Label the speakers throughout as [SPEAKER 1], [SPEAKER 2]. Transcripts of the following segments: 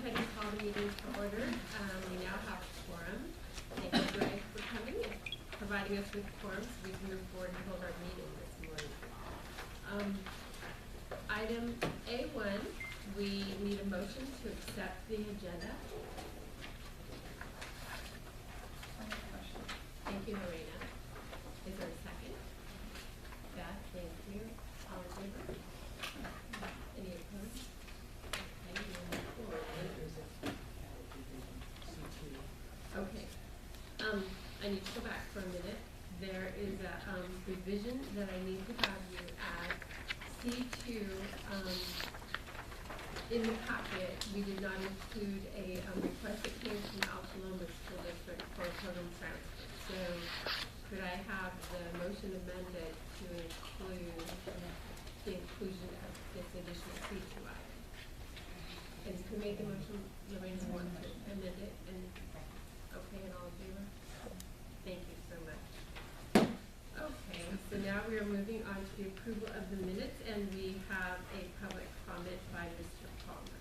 [SPEAKER 1] ahead and call the meeting to order. We now have quorum. Thank you guys for coming and providing us with quorum so we can move forward and hold our meeting this morning. Item A1, we need a motion to accept the agenda. Thank you, Lorena. Is there a second? Beth, thank you. All in favor? Any opposed? Okay. I need to go back for a minute. There is a revision that I need to have you add. C2, in the packet, we did not include a request that came from Altaloma School District for a program transfer. So could I have the motion amended to include the inclusion of this additional C2 item? And who made the motion? Lorraine, want to amend it? And okay, and all in favor? Thank you so much. Okay, so now we are moving on to the approval of the minutes, and we have a public comment by Mr. Palmer.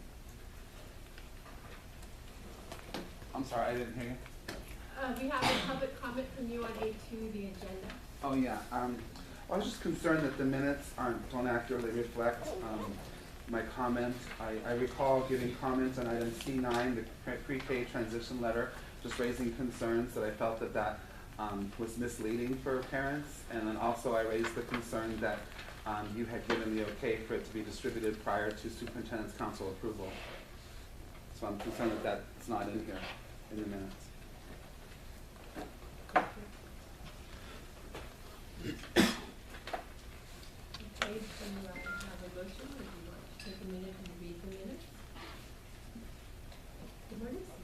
[SPEAKER 2] I'm sorry, I didn't hear you.
[SPEAKER 1] We have a public comment from you on A2, the agenda.
[SPEAKER 2] Oh yeah, I was just concerned that the minutes don't accurately reflect my comment. I recall giving comments on item C9, the pre-K transition letter, just raising concerns that I felt that was misleading for parents, and then also I raised the concern that you had given the okay for it to be distributed prior to Superintendent's Council approval. So I'm concerned that that's not in here in the minutes.
[SPEAKER 1] Okay, so I have a motion. Would you want to take a minute and read the minutes? Good morning, Susan.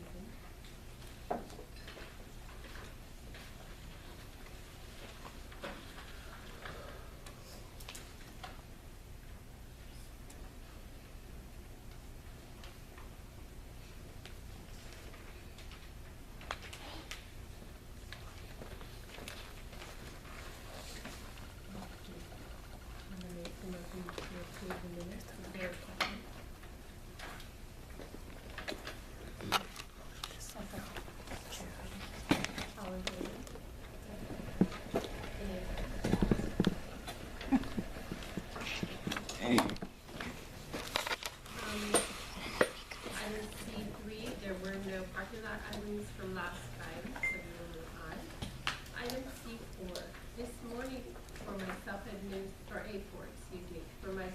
[SPEAKER 1] I'm going to make the motion to approve the minutes. Is there a second? All in favor? Any opposed? Item C3, there were no parking lot items from last time, so we will move on. Item C4, this morning for my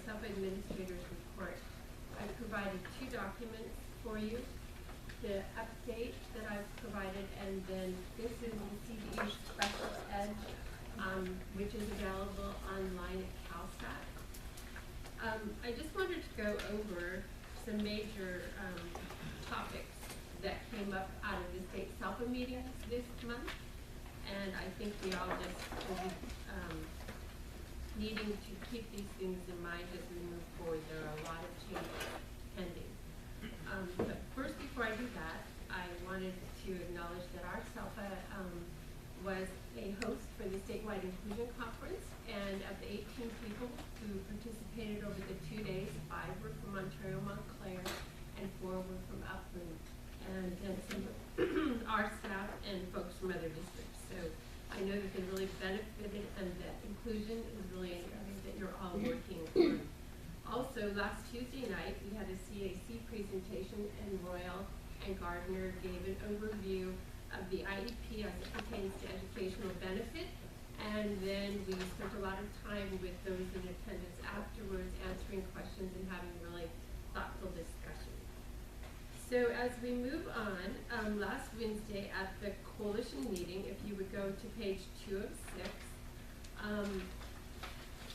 [SPEAKER 1] self-administrator's report, I provided two documents for you. The update that I've provided, and then this is the CDE Special Ed, which is available online at CalStat. I just wanted to go over some major topics that came up out of the state SELPA meetings this month, and I think we all just will be needing to keep these things in mind as we move forward. There are a lot of changes pending. But first, before I do that, I wanted to acknowledge that our SELPA was a host for the statewide inclusion conference, and of the 18 people who participated over the 2 days, 5 were from Ontario Montclair and 4 were from Upland, and some of our staff and folks from other districts. So I know that they really benefited, and that inclusion is really an area that you're all working on. Also, last Tuesday night, we had a CAC presentation, and Royal and Gardner gave an overview of the IEP as it pertains to educational benefit, and then we spent a lot of time with those in attendance afterwards, answering questions and having really thoughtful discussion. So as we move on, last Wednesday at the coalition meeting, if you would go to page 2 of 6,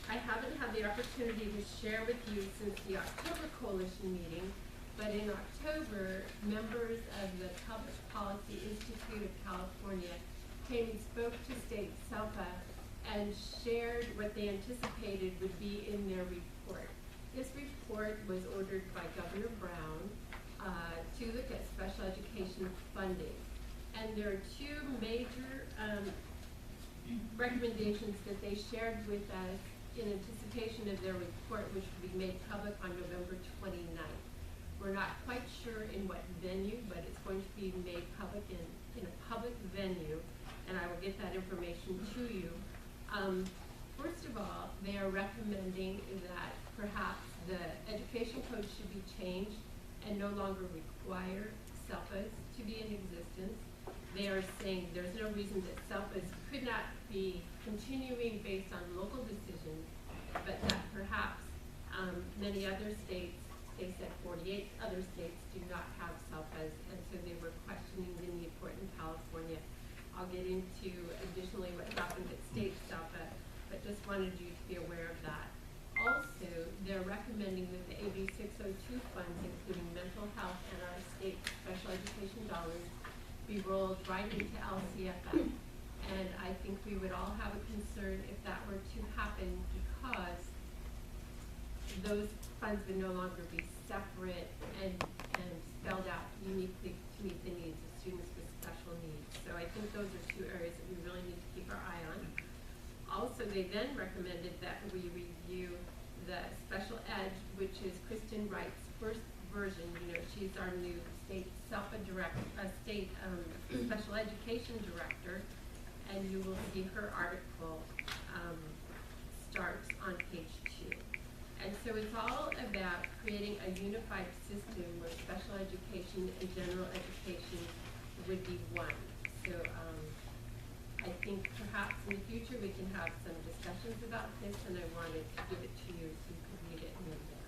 [SPEAKER 1] I haven't had the opportunity to share with you since the October coalition meeting, but in October, members of the Public Policy Institute of California came and spoke to State SELPA and shared what they anticipated would be in their report. This report was ordered by Governor Brown to look at special education funding. And there are two major recommendations that they shared with us in anticipation of their report, which will be made public on November 29th. We're not quite sure in what venue, but it's going to be made public in a public venue, and I will get that information to you. First of all, they are recommending that perhaps the education code should be changed and no longer require SELPAs to be in existence. They are saying there's no reason that SELPAs could not be continuing based on local decisions, but that perhaps many other states, they said 48 other states do not have SELPAs, and so they were questioning the need for it in California. I'll get into additionally what happened at state SELPA, but just wanted you to be aware of that. Also, they're recommending that the AB 602 funds, including mental health and our state special education dollars, be rolled right into LCFF. And I think we would all have a concern if that were to happen, because those funds would no longer be separate and spelled out uniquely to meet the needs of students with special needs. So I think those are two areas that we really need to keep our eye on. Also, they then recommended that we review the special ed, which is Kristen Wright's first version. You know, she's our new state SELPA director, state special education director, and you will see her article starts on page 2. And so it's all about creating a unified system where special education and general education would be one. So I think perhaps in the future we can have some discussions about this, and I wanted to give it to you so you could read it in advance.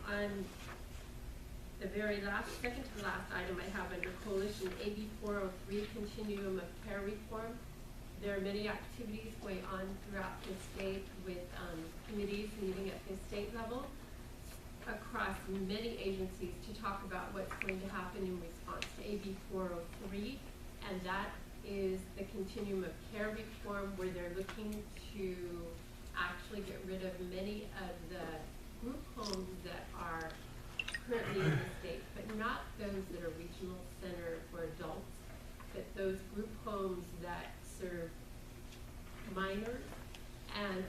[SPEAKER 1] On the very second to the last item I have under Coalition AB 403, Continuum of Care Reform. There are many activities going on throughout the state with committees meeting at the state level across many agencies to talk about what's going to happen in response to AB 403, and that is the Continuum of Care Reform, where they're looking to actually get rid of many of the group homes that are currently in the state, but not those that are regional center for adults, but those group homes that serve minors, and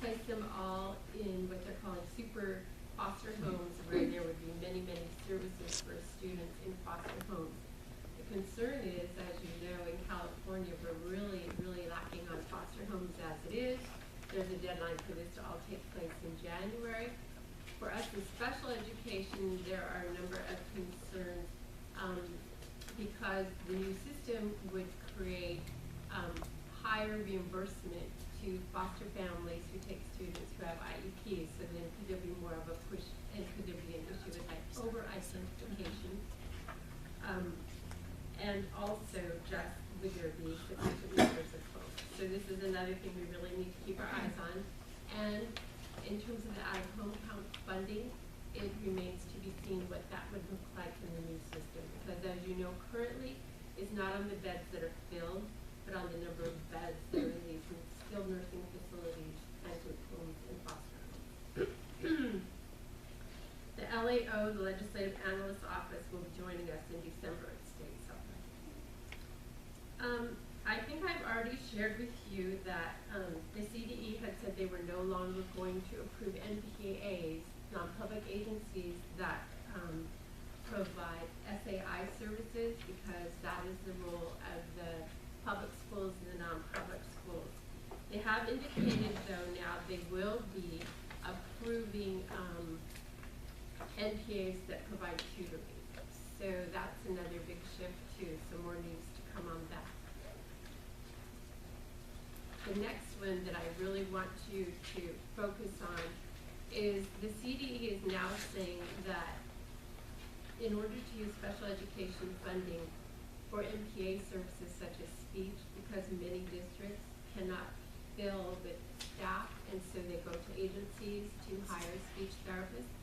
[SPEAKER 1] place them all in what they're calling super foster homes, where there would be many, many services for students in foster homes. The concern is, as you know, in California, we're really, really lacking on foster homes as it is. There's a deadline for this to all take place in January. For us in special education, there are a number of concerns because the new system would create higher reimbursement to foster families who take students who have IEPs. So then could there be more of a push, and could there be an issue with like over-identification? And also just would there be sufficient numbers of folks? So this is another thing we really need to keep our eyes on. And in terms of the out-of-home count funding, it remains to be seen what that would look like in the new system. Because as you know, currently, it's not on the beds that are filled, but on the number of beds that are in these skilled nursing facilities and group homes and foster homes. The LAO, the Legislative Analyst's Office, will be joining us in December at State SELPA. I think I've already shared with you that the CDE had said they were no longer going to approve NPAs, non-public agencies that provide SAI services, because that is the role of the public schools and the non-public schools. They have indicated, though, now they will be approving NPAs that provide tutoring. So that's another big shift too, so more needs to come on that. The next one that I really want you to focus on is the CDE is now saying that in order to use special education funding for MPA services such as speech, because many districts cannot fill with staff, and so they go to agencies to hire speech therapists,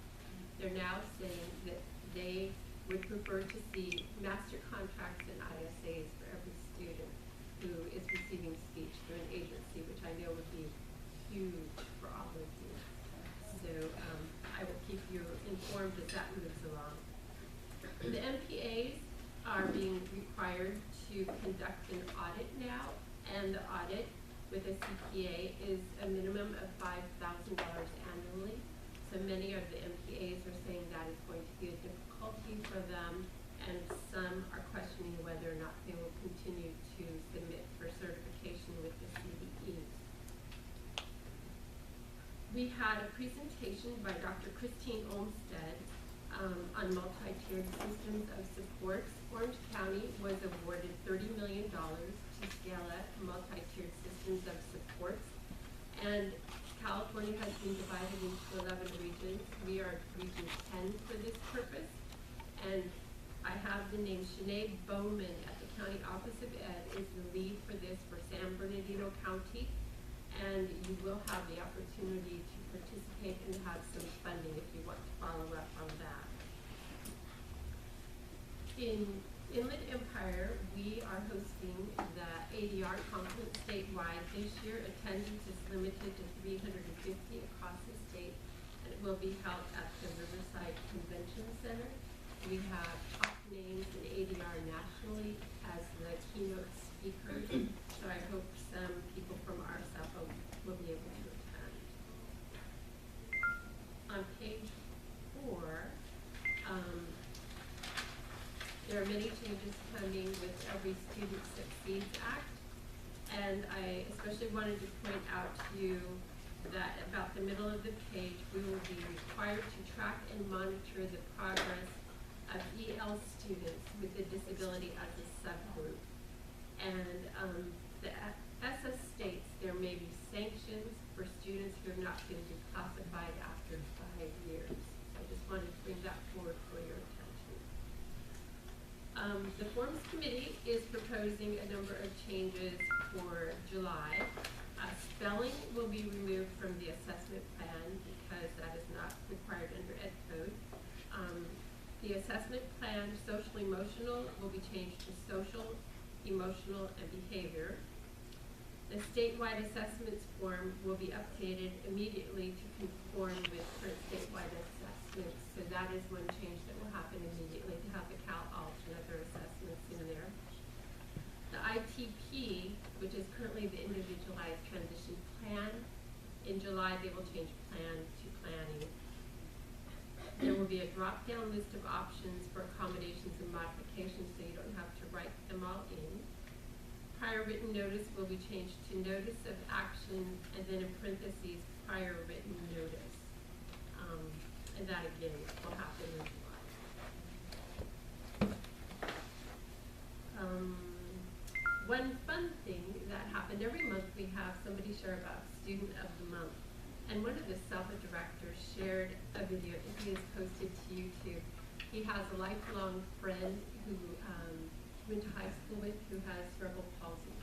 [SPEAKER 1] they're now saying that they would prefer to see master contracts and ISAs for every student who is receiving speech through an agency, which I know would be huge for all of you. So I will keep you informed as that moves along. The MPAs are being required to conduct an audit now, and the audit with a CPA is a minimum of $5,000 annually. So many of the MPAs are saying that is going to be a difficulty for them, and some are questioning whether or not they will continue to submit for certification with the CDEs. We had a presentation by Dr. Christine Olmstead on multi-tiered systems of supports. Orange County was awarded $30 million to scale up multi-tiered systems of supports, and California has been divided into 11 regions. We are region 10 for this purpose, and I have the name Sinead Bowman at the County Office of Ed is the lead for this for San Bernardino County, and you will have the opportunity to participate and have some funding if you want to follow up on that. In Inland Empire, we are hosting the ADR conference statewide. This year, attendance is limited to 350 across the state, and it will be held at the Riverside Convention Center. We have top names in ADR nationally as the keynote speakers, so I hope some people from our South will be able to attend. On page 4, there are many changes coming with Every Student Succeeds Act, and I especially wanted to point out to you that about the middle of the page, we will be required to track and monitor the progress of EL students with a disability as a subgroup. And the SS states there may be sanctions for students who have not been declassified after 5 years. So I just wanted to bring that forward for your attention. The Forms Committee is proposing a number of changes for July. Spelling will be removed from the assessment plan because that is not required under Ed Code. The assessment plan, social emotional, will be changed to social, emotional, and behavior. The statewide assessments form will be updated immediately to conform with current statewide assessments. So that is one change that will happen immediately, to have the CalAlts and other assessments in there. The ITP, which is currently the individualized transition plan, in July they will change plan to planning. There will be a drop-down list of options for accommodations and modifications, so you don't have to write them all in. Prior written notice will be changed to notice of action, and then in parentheses, prior written notice. And that again will happen in July. One fun thing that happened, every month we have somebody share about Student of the Month. And one of the SELPA directors shared a video that he has posted to YouTube. He has a lifelong friend who went to high school with who has cerebral palsy.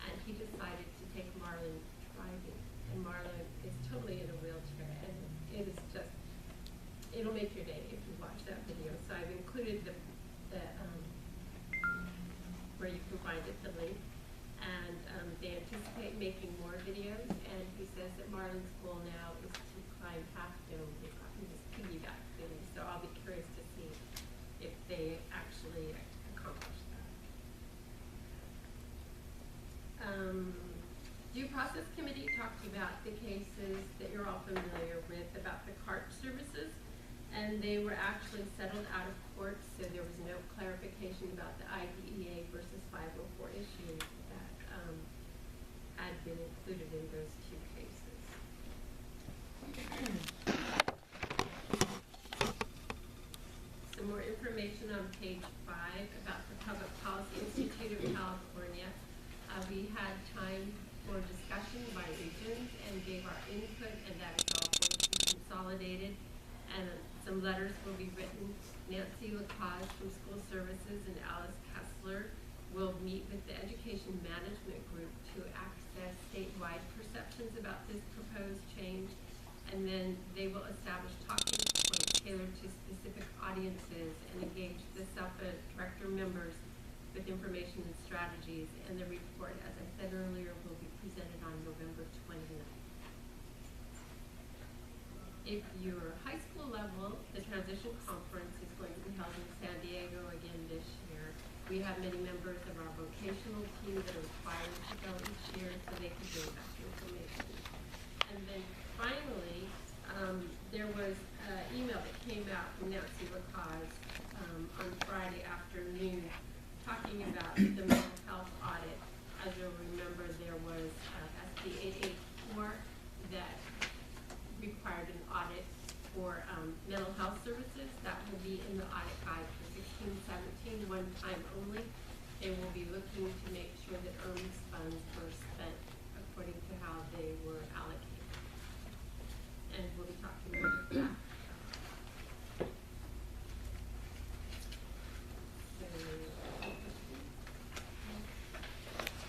[SPEAKER 1] And he decided to take Marlon driving. And Marlon is totally in a wheelchair. And it is just, it'll make your day if you watch that video. So I've included the where you can find it, the link. And they anticipate making more videos, and he says that Marlon's goal now is to climb Half Dome. They've got this piggyback thing, so I'll be curious to see if they actually accomplish that. Due Process Committee talked about the cases that you're all familiar with about the CART services, and they were actually settled out of court, so there was no clarification about the IDEA versus 504 issues that had been included in those 2 cases. Some more information on page 5 about the Public Policy Institute of California. We had time for discussion by regions and gave our input, and that is all going to be consolidated. And some letters will be written. Nancy Lacaze from School Services and Alice Kessler will meet with the Education Management Group to access statewide perceptions about this proposed change. And then they will establish talking points tailored to specific audiences and engage the SELPA director members with information and strategies. And the report, as I said earlier, will be presented on November 29th. If you're high school level, the transition conference is going to be held in San Diego again this year. We have many members of our vocational team that are required to go each year so they can bring back information. And then finally, there was an email that came out from Nancy LaCause on Friday afternoon talking about the mental health audit. As you'll remember, there was SB 884 that required an audit for mental health services. That will be in the audit guide for 16-17, one time only. They will be looking to make sure that ERMS funds were spent according to how they were allocated. And we'll be talking about that. So,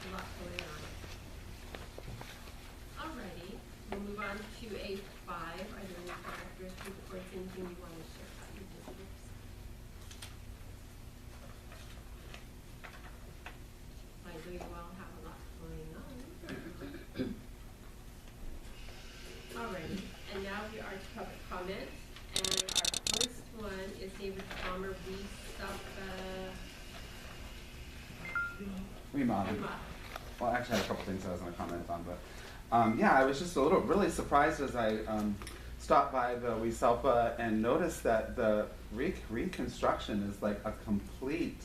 [SPEAKER 1] a lot going on. Alrighty, we'll move on to A5. Are there any directors, reports, anything you want to share about your districts? I know you all have a lot going on. Alrighty, and now we are to public comment. And our first one is David Palmer,
[SPEAKER 2] Remodel. Well, actually, I had a couple things I was going to comment on, but yeah, I was just really surprised as I stopped by the WeSelpa and noticed that the reconstruction is like a complete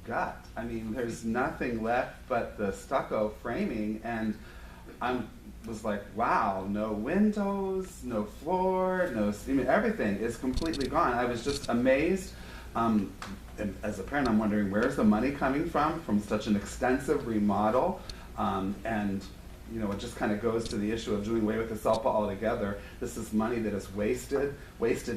[SPEAKER 2] gut. I mean, there's nothing left but the stucco framing, and I was like, wow, no windows, no floor, I mean, everything is completely gone. I was just amazed. And as a parent, I'm wondering, where's the money coming from such an extensive remodel? And you know, it just kind of goes to the issue of doing away with the SELPA altogether. This is money that is wasted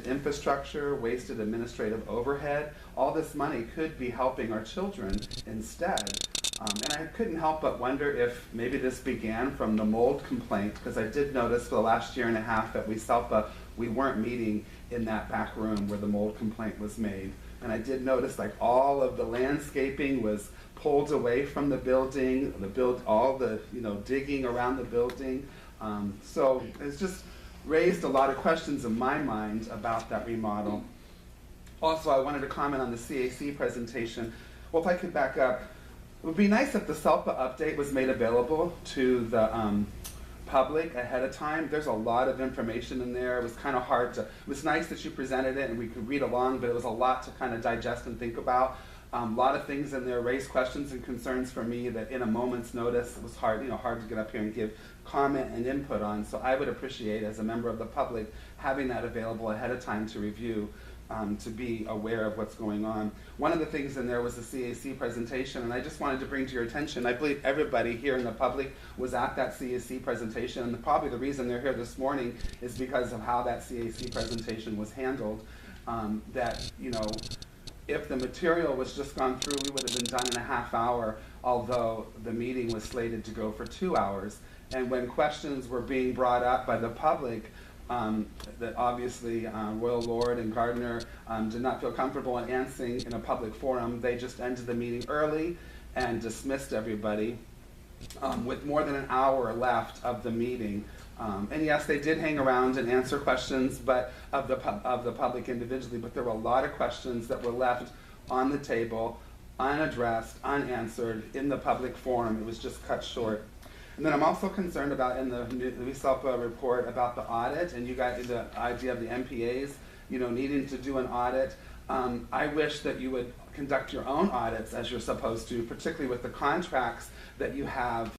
[SPEAKER 2] infrastructure, wasted administrative overhead. All this money could be helping our children instead. And I couldn't help but wonder if maybe this began from the mold complaint, because I did notice for the last year and a half that we weren't meeting in that back room where the mold complaint was made. And I did notice like all of the landscaping was pulled away from the building, all the digging around the building. So it's just raised a lot of questions in my mind about that remodel. Also, I wanted to comment on the CAC presentation. Well, if I could back up, it would be nice if the SELPA update was made available to the public ahead of time. There's a lot of information in there. It was kind of hard to, it was nice that you presented it and we could read along, but it was a lot to kind of digest and think about. A lot of things in there raised questions and concerns for me that in a moment's notice, it was hard to get up here and give comment and input on. So I would appreciate, as a member of the public, having that available ahead of time to review, to be aware of what's going on. One of the things in there was the CAC presentation, and I just wanted to bring to your attention, I believe everybody here in the public was at that CAC presentation, and probably the reason they're here this morning is because of how that CAC presentation was handled. If the material was just gone through, we would have been done in a half hour, although the meeting was slated to go for 2 hours. And when questions were being brought up by the public, that obviously Royal Lord and Gardner did not feel comfortable in answering in a public forum, they just ended the meeting early and dismissed everybody with more than an hour left of the meeting. And yes, they did hang around and answer questions of the public individually, but there were a lot of questions that were left on the table, unaddressed, unanswered in the public forum. It was just cut short. And then I'm also concerned about in the WeSelpa report about the audit, and you got the idea of the MPAs, needing to do an audit. I wish that you would conduct your own audits as you're supposed to, particularly with the contracts that you have